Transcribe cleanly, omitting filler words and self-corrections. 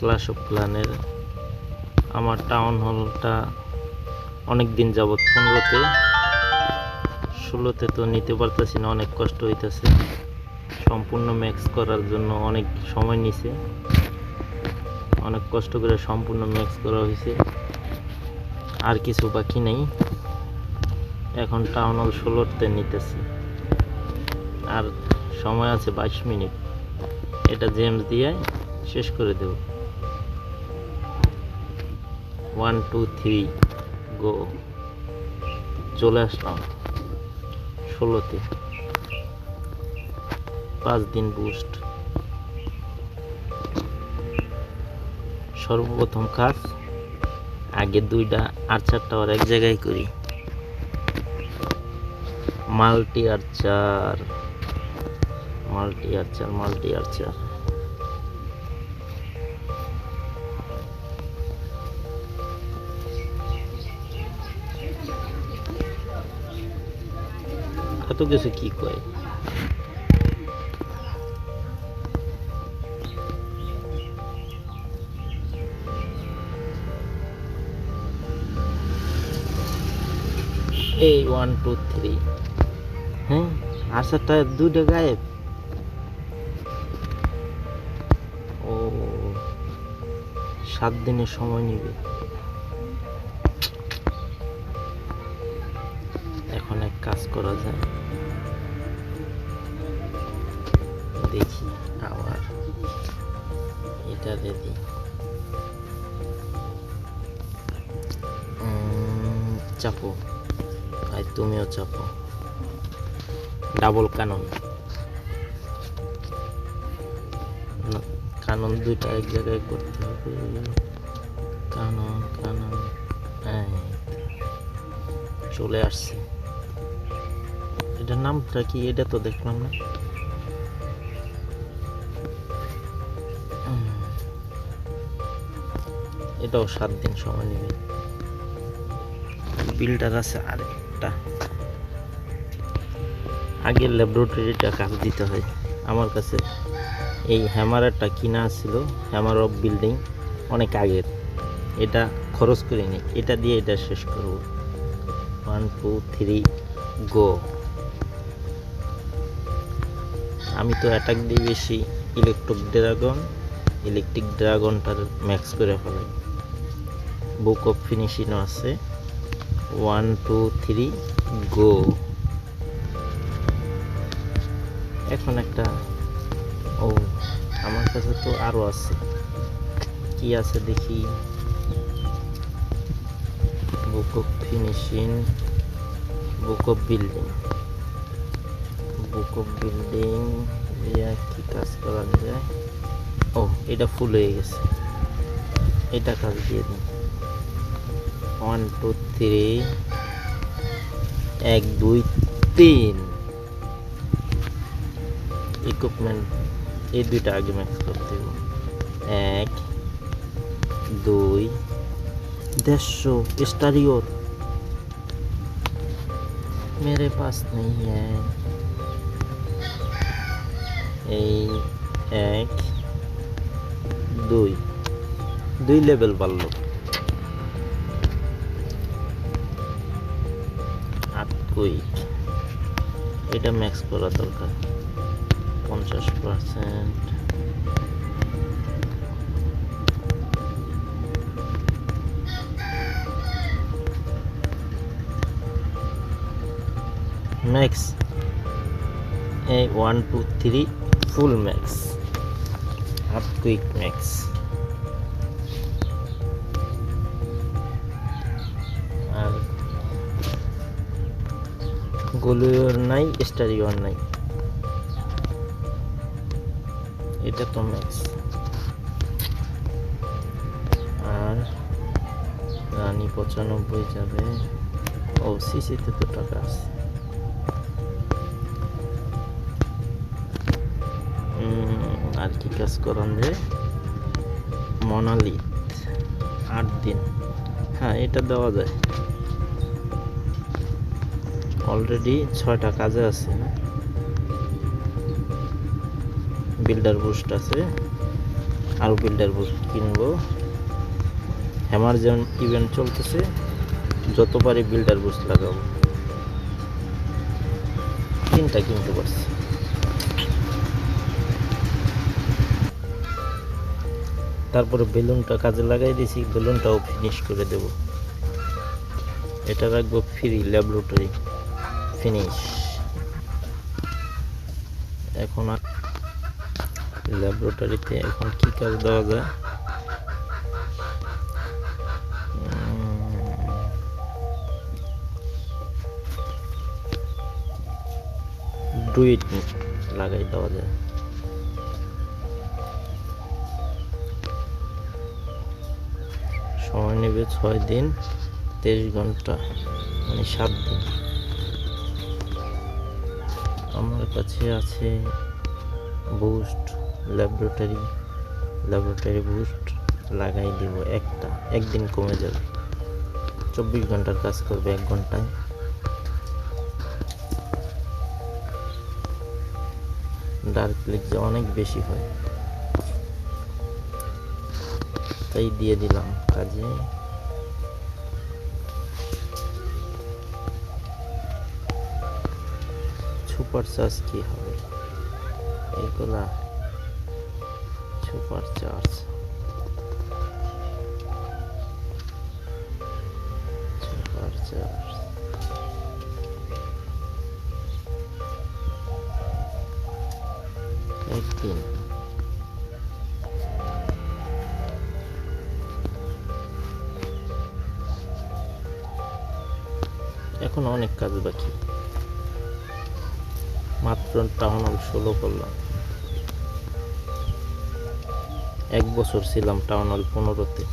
Class of ক্লানের আমার town হলটা অনেক দিন যাবৎ 15তে 16তে তো নিতে পারতেছি না, অনেক কষ্ট হইতেছে। সম্পূর্ণ ম্যাক্স করার জন্য অনেক সময় নিছে, অনেক কষ্ট করে সম্পূর্ণ ম্যাক্স করা হয়েছে। আর কিছু বাকি নেই, এখন টাউন হল 16তে নিতেছি। আর সময় আছে 22 মিনিট, এটা জেমস দিয়ে শেষ করে দেব। 1 2 3 গো। চলে আসলাম 16তে। 5 দিন বুস্ট। সর্বপ্রথম কাজ, আগে 2টা আর্চার টাওয়ার এক জায়গায় করি। মাল্টি আর্চার। এত কিছু কি কয়? এই 1 2 3। হ্যাঁ, আর্চারটা 2টা গায়েব। ও 7 দিনের সময় নিবে। এখন এক কাজ করা যায়, দেখি আবার এটা রেডি। চাপো, আর তুমিও চাপো। ডাবল কানন, কানন 2টা এক জায়গায় করতে হবে। কানন চলে আসছে। এটার নামটা কি? এটা তো দেখলাম না। এটাও 7 দিন সময় নেবে। বিল্ডার আছে আরেকটা। আগের ল্যাবরেটরিটা কাজ দিতে হয়। আমার কাছে এই হ্যামারটা কিনা ছিল, হ্যামার অফ বিল্ডিং, অনেক আগের। এটা খরচ করিনি, এটা দিয়ে এটা শেষ করব। 1 2 3 গো। আমি তো অ্যাটাক দিই বেশি। ইলেকট্রিক ড্রাগনটার ম্যাক্স করে ফেলাই। বুক অফ ফিনিশিংও আছে। 1 2 3 গো। এখন একটা, ও আমার কাছে তো আরো আছে। কি আছে দেখি। Book of finishing, book of building কি কাজ করা যায়? ও এটা ফুল হয়ে গেছে, এটা কাজ দিয়ে দিন। 1 2 3 1 2 3 ইকুইপমেন্ট। এই 2টা আগে ম্যাক্স করতে হবে। 1 2 150 स्टारियो मेरे पास नहीं है। এই 1 2 লেভেল বাড়লো। 8 কুইক। এটা ম্যাক্স করা দরকার 50%। ম্যাক্স। এই 1 2 3 ফুল ম্যাক্স। 8 quick max. আর গোলিওর নাই, স্টারিওর নাই। এটা তো ম্যাক্স। আর রানী 95 যাবে। ও সিসিতে তো টাকা আছে। আর কি কাজ করান যায়? মনালিথ 8 দিন। হ্যাঁ, এটা দেওয়া যায়। অলরেডি 6টা কাজে আছে না? বিল্ডার বুস্ট আছে। আরও বিল্ডার বুস্ট কিনবো। হ্যামার যেমন ইভেন্ট চলতেছে, যত পারি বিল্ডার বুস্ট লাগাবো। 3টা কিনতে পারছি। তারপরে বেলুনটা কাজে লাগাই দিয়েছি, বেলুনটাও ফিনিশ করে দেব। এটা রাখবো ফ্রি ল্যাবরেটরি ফিনিশ। এখন ল্যাবরেটরিতে এখন কি কাজ দেওয়া যায়, ডুইট লাগাই দেওয়া যায়। সময় নেবে 6 দিন 23 ঘন্টা, মানে 7 দিন। আমার কাছে আছে বুস্ট ল্যাবরেটরি বুস্ট লাগাই দিব। একদিন কমে যাবে। 24 ঘন্টার কাজ করবে 1 ঘন্টায়। ডার্ক ক্লিক যে অনেক বেশি হয়, তাই দিয়ে দিলাম কাজে। সুপার চার্জ কি হবে, এগুলা সুপার চার্জ একদিন। এখন অনেক কাজ বাকি, মাত্র টাউন হল 16 করলাম। 1 বছর ছিলাম টাউন হল 15-তে।